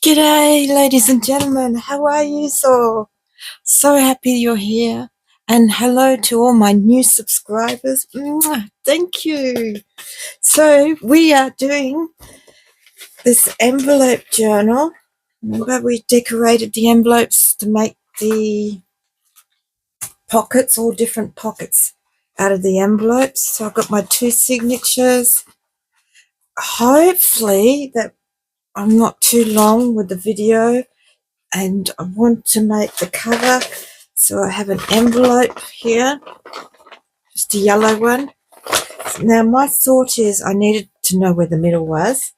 G'day, ladies and gentlemen. How are you? So happy you're here. And hello to all my new subscribers. Mwah, thank you. So we are doing this envelope journal. Remember, we decorated the envelopes to make the pockets, all different pockets out of the envelopes. So I've got my two signatures. Hopefully that I'm not too long with the video, and I want to make the cover, so I have an envelope here, just a yellow one. Now my thought is I needed to know where the middle was.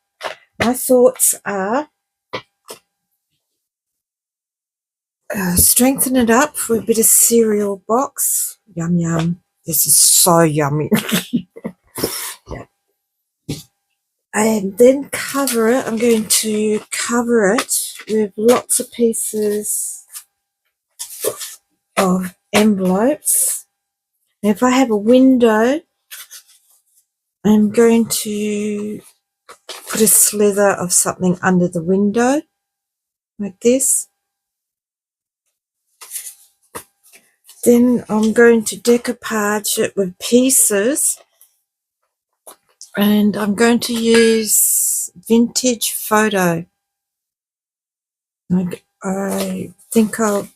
My thoughts are strengthen it up with a bit of cereal box. Yum yum. This is so yummy. Yeah. And then cover it. I'm going to cover it with lots of pieces of envelopes. Now if I have a window, I'm going to put a slither of something under the window like this. Then I'm going to decoupage it with pieces, and I'm going to use Vintage Photo. I think I'm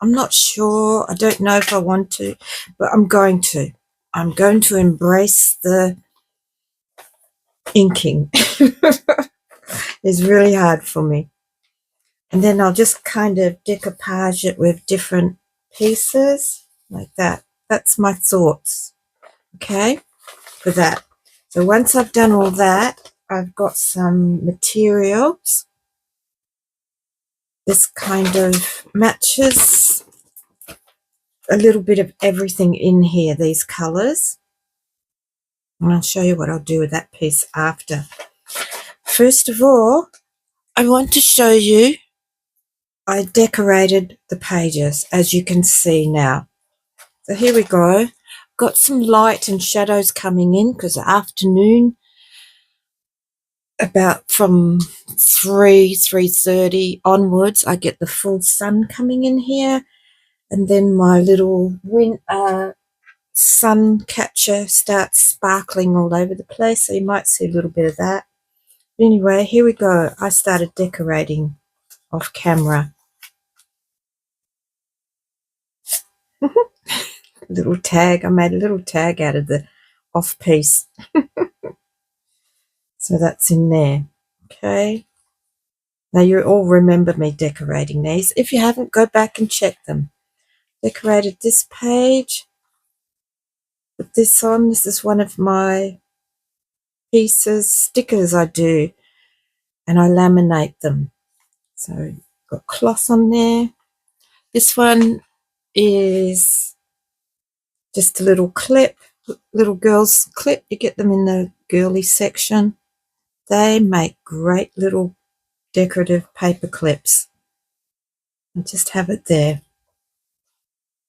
not sure. I don't know if I want to, but I'm going to. I'm going to embrace the inking. It's really hard for me. And then I'll just kind of decoupage it with different pieces like that. That's my thoughts, okay, for that. So once I've done all that, I've got some materials. This kind of matches a little bit of everything in here, these colours. And I'll show you what I'll do with that piece after. First of all, I want to show you I decorated the pages, as you can see now. So here we go. Got some light and shadows coming in because the afternoon, about from 3:30 onwards, I get the full sun coming in here, and then my little sun catcher starts sparkling all over the place, so you might see a little bit of that. Anyway, here we go. I started decorating off camera. Little tag. I made a little tag out of the off piece. So that's in there. Okay. Now you all remember me decorating these. If you haven't, go back and check them. Decorated this page. Put this on. This is one of my pieces, stickers I do, and I laminate them. So got cloth on there. This one is just a little clip, little girls clip. You get them in the girly section. They make great little decorative paper clips. I just have it there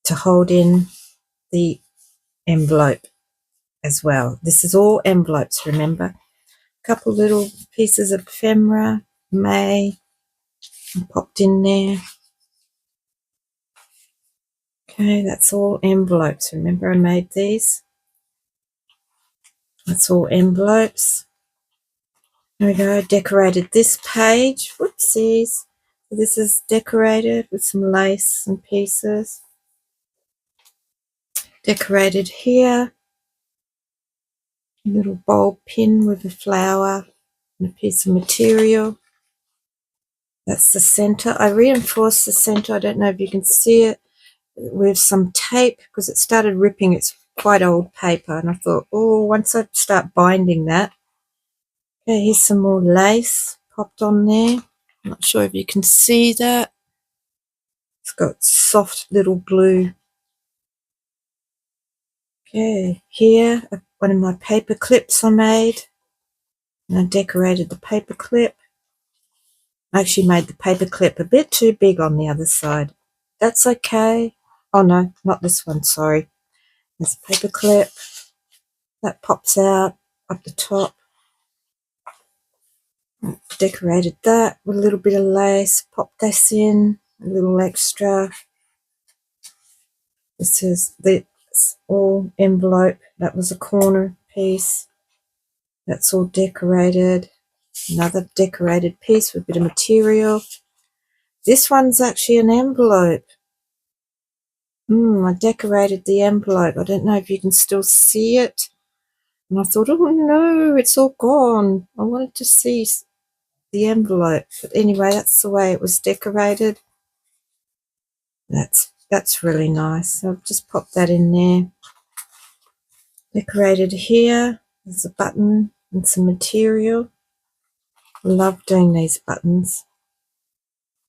to hold in the envelope as well. This is all envelopes, remember. A couple little pieces of ephemera, May, popped in there. Okay, that's all envelopes. Remember I made these? That's all envelopes. There we go, decorated this page. Whoopsies. This is decorated with some lace and pieces. Decorated here. A little bowl pin with a flower and a piece of material. That's the center. I reinforced the center. I don't know if you can see it, with some tape because it started ripping. It's quite old paper, and I thought, oh, once I start binding that. Okay, here's some more lace popped on there. I'm not sure if you can see that. It's got soft little blue. Okay, here, one of my paper clips I made, and I decorated the paper clip. I actually made the paper clip a bit too big on the other side. That's okay. Oh no, not this one, sorry. There's a paper clip that pops out up the top. decorated that with a little bit of lace. Pop this in, a little extra. This is all envelope. That was a corner piece. That's all decorated. Another decorated piece with a bit of material. This one's actually an envelope. I decorated the envelope. I don't know if you can still see it. And I thought, oh no, it's all gone. I wanted to see the envelope. But anyway, that's the way it was decorated. That's really nice. I'll just pop that in there. Decorated here. There's a button and some material. Love doing these buttons.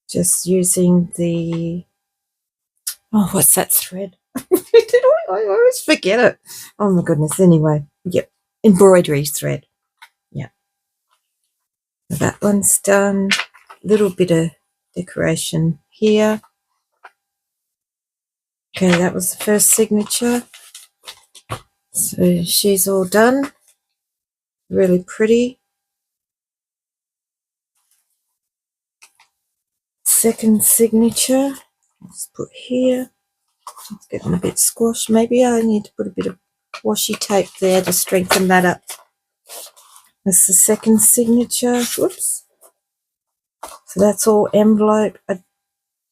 Just using the, oh, what's that thread? I always forget it. Oh my goodness. Anyway, yep, embroidery thread. Yeah. So that one's done. Little bit of decoration here. Okay, that was the first signature. So she's all done. Really pretty. Second signature. Let's put here. It's getting a bit squashed. Maybe I need to put a bit of washi tape there to strengthen that up. That's the second signature. Whoops. So that's all envelope. I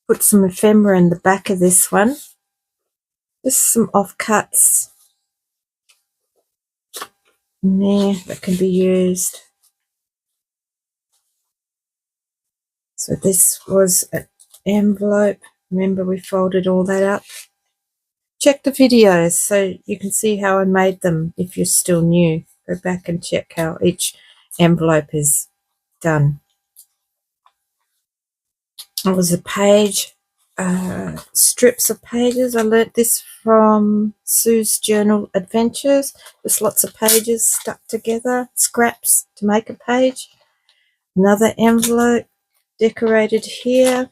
put some ephemera in the back of this one. Just some offcuts in there that can be used. So this was an envelope. Remember, we folded all that up. Check the videos so you can see how I made them if you're still new. Go back and check how each envelope is done. It was a page, strips of pages. I learnt this from Sue's Journal Adventures. There's lots of pages stuck together, scraps to make a page. Another envelope decorated here.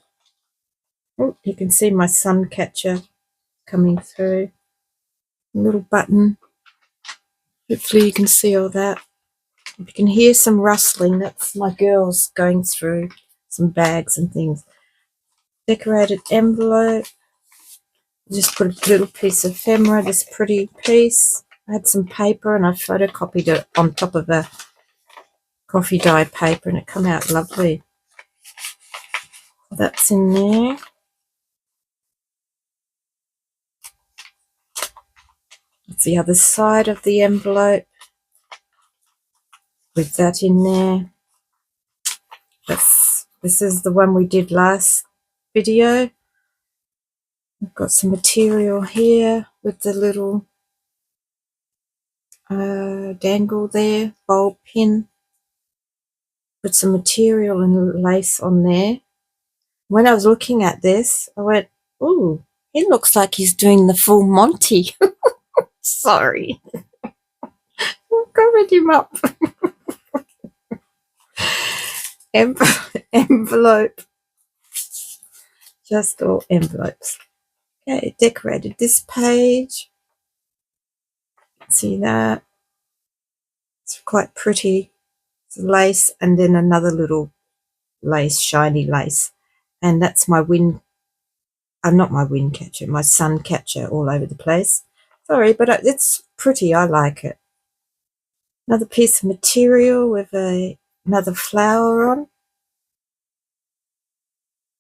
Oh, you can see my sun catcher coming through. A little button. Hopefully you can see all that. If you can hear some rustling, that's my girls going through some bags and things. Decorated envelope. Just put a little piece of ephemera, this pretty piece. I had some paper and I photocopied it on top of a coffee dye paper and it came out lovely. That's in there. That's the other side of the envelope with that in there. This is the one we did last video. I've got some material here with the little dangle there, bulb pin. Put some material and lace on there. When I was looking at this, I went, ooh, he looks like he's doing the full Monty. Sorry. I covered him up. Envelope. Just all envelopes. Okay, decorated this page. See that? It's quite pretty. It's lace and then another little lace, shiny lace. And that's my not my wind catcher, my sun catcher all over the place. Sorry, but it's pretty. I like it. Another piece of material with another flower on.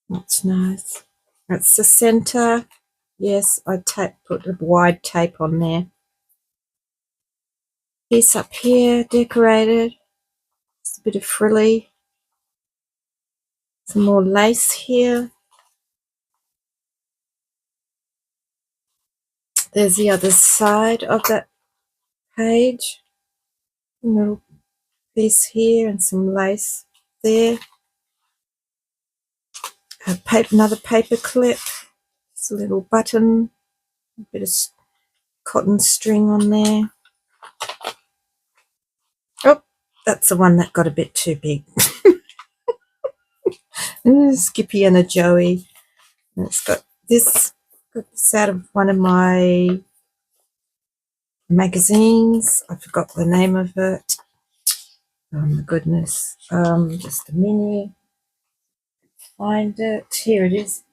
That's nice. That's the center. Yes, I put a wide tape on there. Piece up here, decorated. Just a bit of frilly. Some more lace here. There's the other side of that page. A little piece here and some lace there. Another paper clip. Just a little button. A bit of cotton string on there. Oh, that's the one that got a bit too big. Skippy and a Joey. And it's got this out of one of my magazines. I forgot the name of it. Oh my goodness. Just a minute. Find it. Here it is.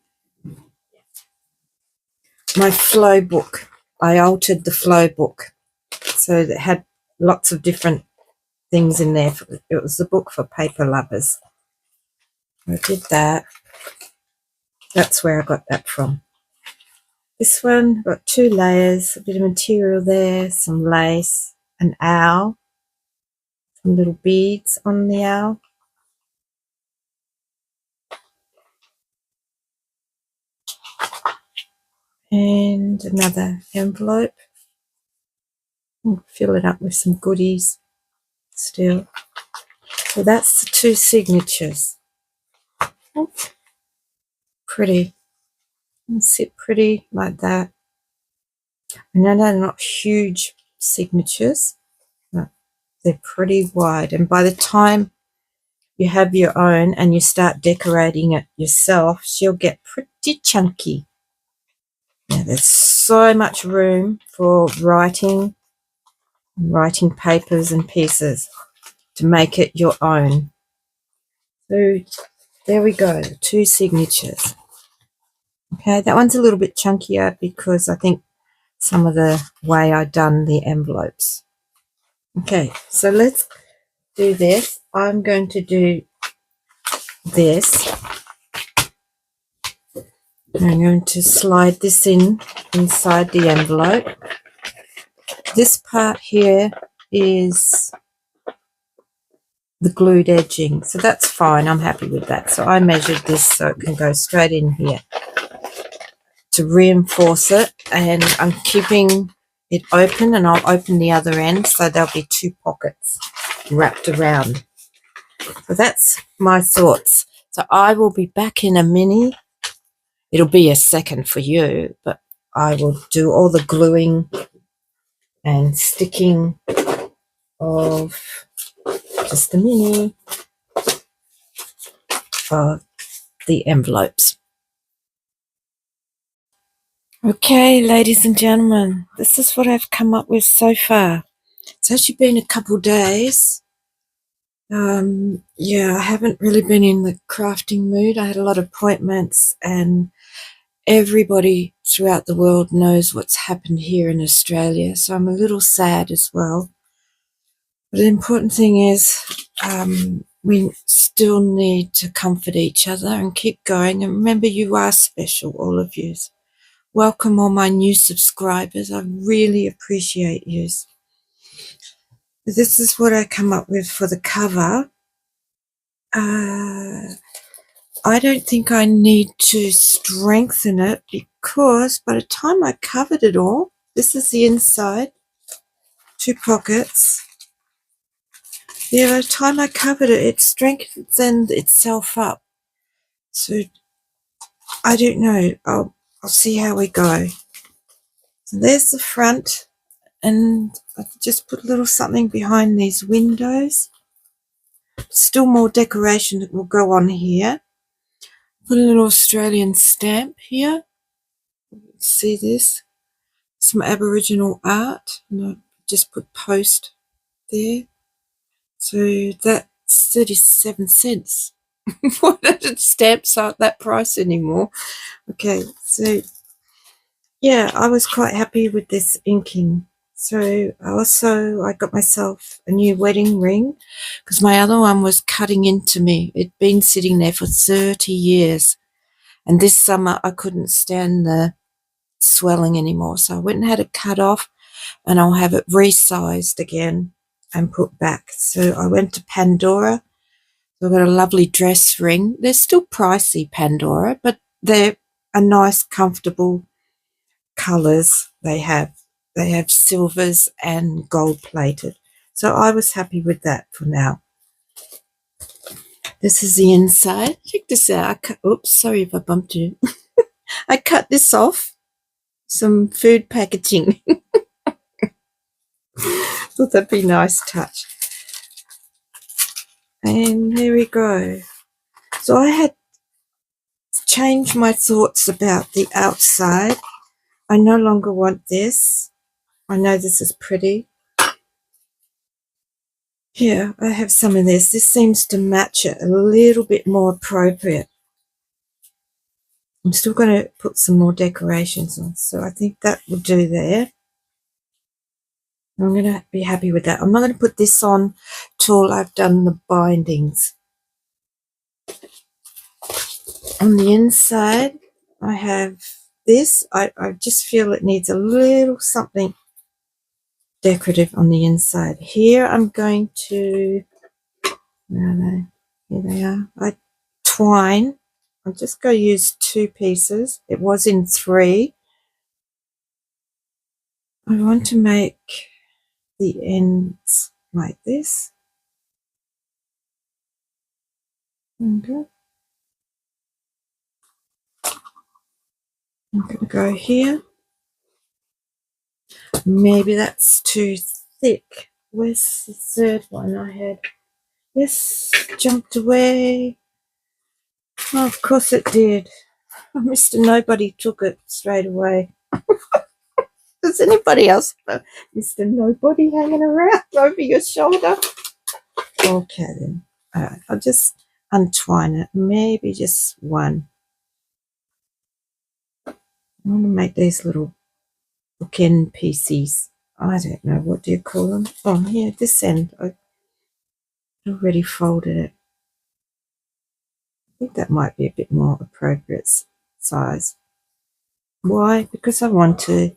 My flow book. I altered the flow book. So it had lots of different things in there. It was a book for paper lovers. I did that. That's where I got that from. This one got 2 layers, a bit of material there, some lace, an owl, some little beads on the owl. And another envelope. I'll fill it up with some goodies still. So that's the 2 signatures. Pretty. And sit pretty like that. I know they're not huge signatures, but they're pretty wide. And by the time you have your own and you start decorating it yourself, she'll get pretty chunky. Now, there's so much room for writing papers and pieces to make it your own. So there we go, 2 signatures. Okay, that one's a little bit chunkier because I think some of the way I done the envelopes. Okay, so let's do this. I'm going to do this. I'm going to slide this inside the envelope. This part here is the glued edging, so that's fine. I'm happy with that. So I measured this so it can go straight in here to reinforce it, and I'm keeping it open, and I'll open the other end so there'll be 2 pockets wrapped around. So that's my thoughts. So I will be back in a minute. It'll be a second for you, but I will do all the gluing and sticking of just a minute of the envelopes. Okay, ladies and gentlemen, this is what I've come up with so far. It's actually been a couple days. Yeah, I haven't really been in the crafting mood. I had a lot of appointments, and everybody throughout the world knows what's happened here in Australia, so I'm a little sad as well. But the important thing is we still need to comfort each other and keep going. And remember, you are special, all of you. Welcome all my new subscribers. I really appreciate you. This is what I come up with for the cover. I don't think I need to strengthen it because by the time I covered it all, this is the inside, 2 pockets. Yeah, by the time I covered it, it strengthened itself up. So I don't know. I'll see how we go. So there's the front, and I just put a little something behind these windows. Still more decoration that will go on here. Put a little Australian stamp here. See this? Some Aboriginal art. And I just put post there. So that's 37 cents. Stamps aren't that price anymore. Okay, so yeah, I was quite happy with this inking. So I got myself a new wedding ring because my other one was cutting into me. It'd been sitting there for 30 years. And this summer I couldn't stand the swelling anymore. So I went and had it cut off, and I'll have it resized again and put back. So I went to Pandora. So I've got a lovely dress ring. They're still pricey, Pandora, but they're a nice, comfortable colours they have. They have silvers and gold plated. So I was happy with that for now. This is the inside. Check this out. Oops, sorry if I bumped you. I cut this off. Some food packaging. Thought that'd be a nice touch. And there we go. So I had changed my thoughts about the outside. I no longer want this. I know this is pretty. Here, I have some of this. This seems to match it a little bit more appropriate. I'm still going to put some more decorations on, so I think that will do there. I'm going to be happy with that. I'm not going to put this on till I've done the bindings. On the inside, I have this. I just feel it needs a little something decorative on the inside. Here I'm going to, where are they? Here they are. I twine. I'm just going to use 2 pieces. It was in 3. I want to make the ends like this. Okay. I'm going to go here. Maybe that's too thick. Where's the third one I had? Yes, jumped away. Oh, of course it did. Mr. Nobody took it straight away. Does anybody else have Mr. Nobody hanging around over your shoulder? Okay then. Alright, I'll just untwine it. Maybe just one. I want to make these little bookend pieces. I don't know, what do you call them? Oh, here, this end. I already folded it. I think that might be a bit more appropriate size. Why? Because I want to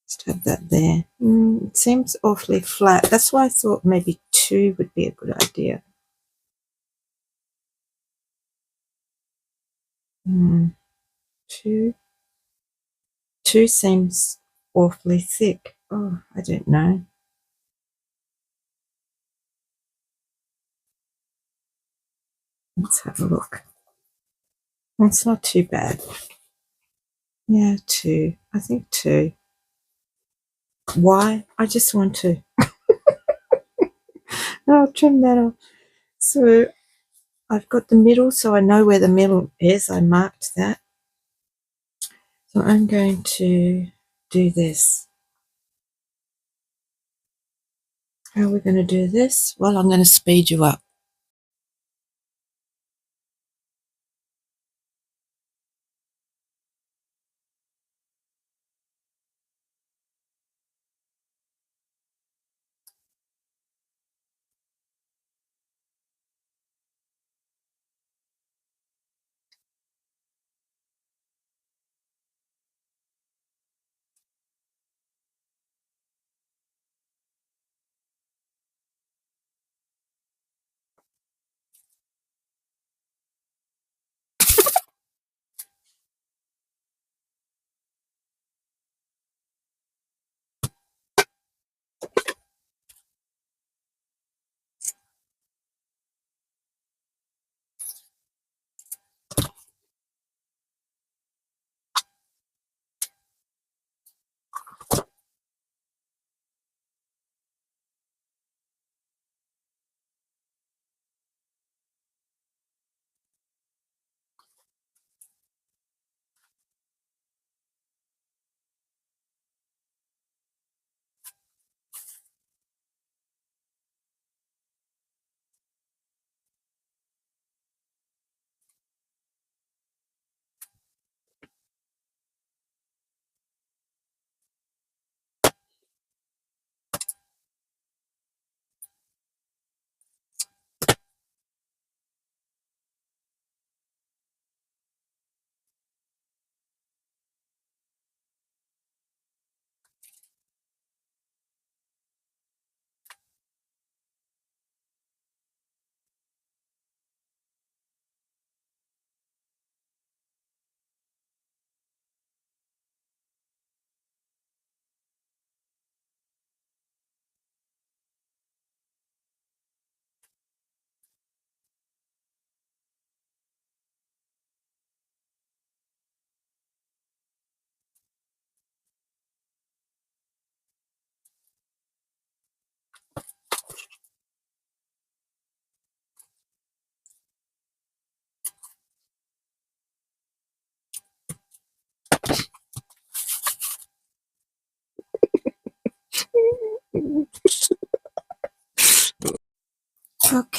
just have that there. It seems awfully flat. That's why I thought maybe 2 would be a good idea. 2. 2 seems awfully thick. Oh, I don't know. Let's have a look. It's not too bad. Yeah, 2. I think 2. Why? I just want to. I'll trim that off. So I've got the middle, so I know where the middle is. I marked that. So I'm going to do this. How are we going to do this? Well, I'm going to speed you up.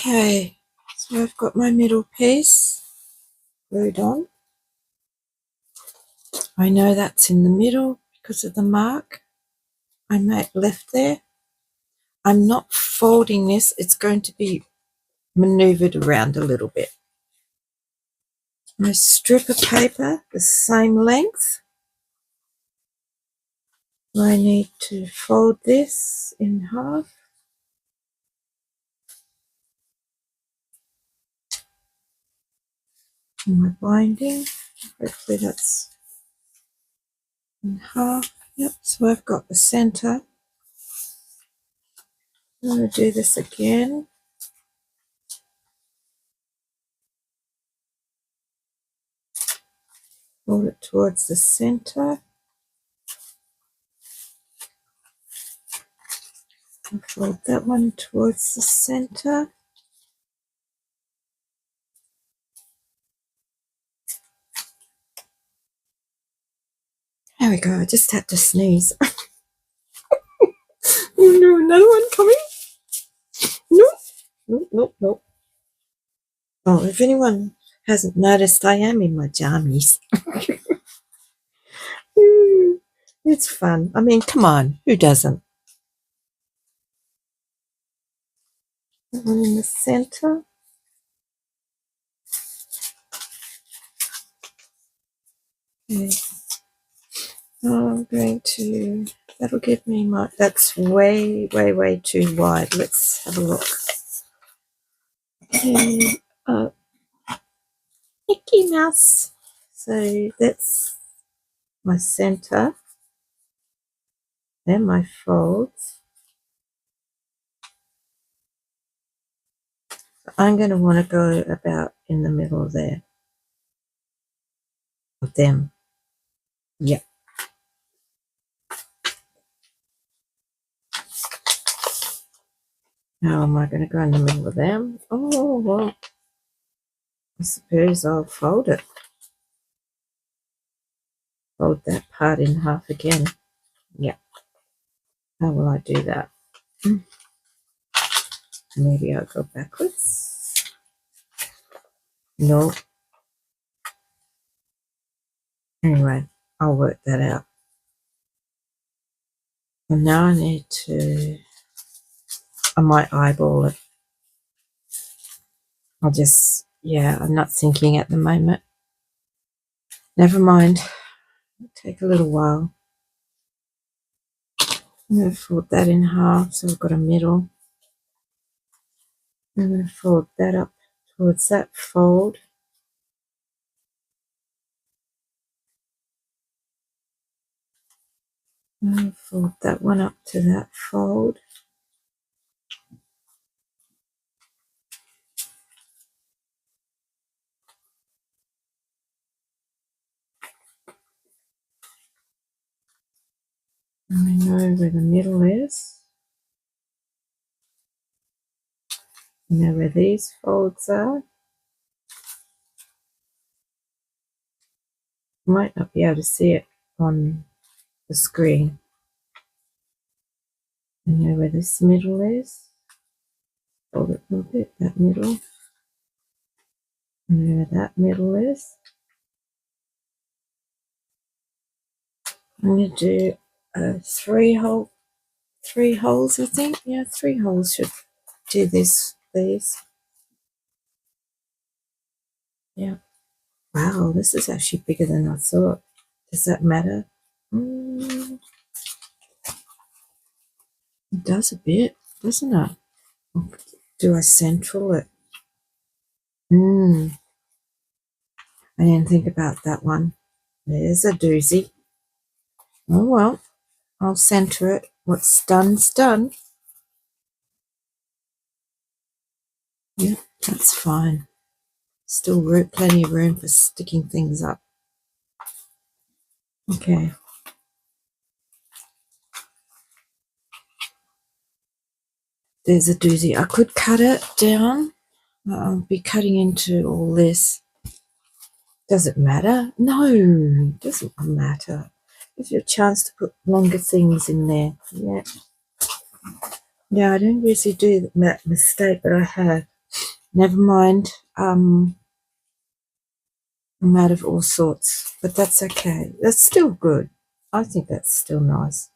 Okay, so I've got my middle piece glued on. I know that's in the middle because of the mark I left there. I'm not folding this, it's going to be maneuvered around a little bit. My strip of paper, the same length. I need to fold this in half. My binding, hopefully that's in half. Yep, so I've got the center. I'm going to do this again. Fold it towards the center. And fold that one towards the center. There we go, I just had to sneeze. Oh no, another one coming? Nope. Oh, if anyone hasn't noticed, I am in my jammies. It's fun. I mean, come on, who doesn't? That one in the center. Okay. I'm going to, that'll give me my, that's way too wide. Let's have a look. Okay, Mickey Mouse. So that's my center. Then my folds. I'm going to want to go about in the middle there of them. Yep. How am I going to go in the middle of them? Oh, well, I suppose I'll fold it. Fold that part in half again. Yep. How will I do that? Maybe I'll go backwards. No. Anyway, I'll work that out. And now I need to, I might eyeball it. I'll just, yeah, I'm not thinking at the moment. Never mind. It'll take a little while. I'm going to fold that in half so I've got a middle. I'm going to fold that up towards that fold. I'm going to fold that one up to that fold. And I know where the middle is. I know where these folds are. You might not be able to see it on the screen. I know where this middle is. Fold it a little bit, that middle. I know where that middle is. I'm going to do three holes, I think. Yeah, 3 holes should do this, please. Yeah. Wow, this is actually bigger than I thought. Does that matter? It does a bit, doesn't it? Do I central it? I didn't think about that one. There's a doozy. Oh well, I'll center it. What's done's done. Yeah, that's fine. Still plenty of room for sticking things up. Okay. There's a doozy. I could cut it down. I'll be cutting into all this. Does it matter? No, it doesn't matter. Gives you a chance to put longer things in there. Yeah. Yeah, I don't usually do that mistake, but I have. Never mind. I'm out of all sorts, but that's okay. That's still good. I think that's still nice.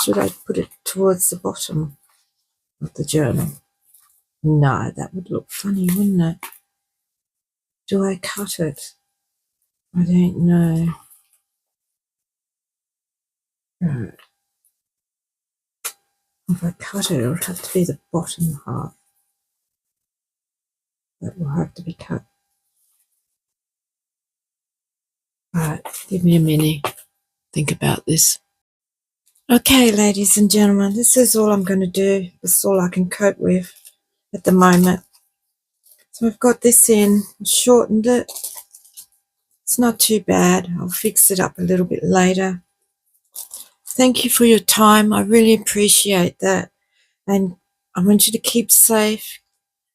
Should I put it towards the bottom of the journal? No, that would look funny, wouldn't it? Do I cut it? I don't know. Right. If I cut it, it'll have to be the bottom half. That will have to be cut. Right, give me a minute. Think about this. Okay, ladies and gentlemen, this is all I'm going to do. This is all I can cope with at the moment. So I've got this in, shortened it. It's not too bad. I'll fix it up a little bit later. Thank you for your time. I really appreciate that. And I want you to keep safe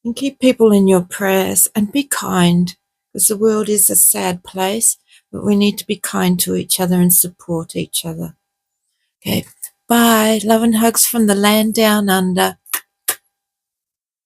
and keep people in your prayers and be kind, because the world is a sad place, but we need to be kind to each other and support each other. Okay, bye. Love and hugs from the land down under.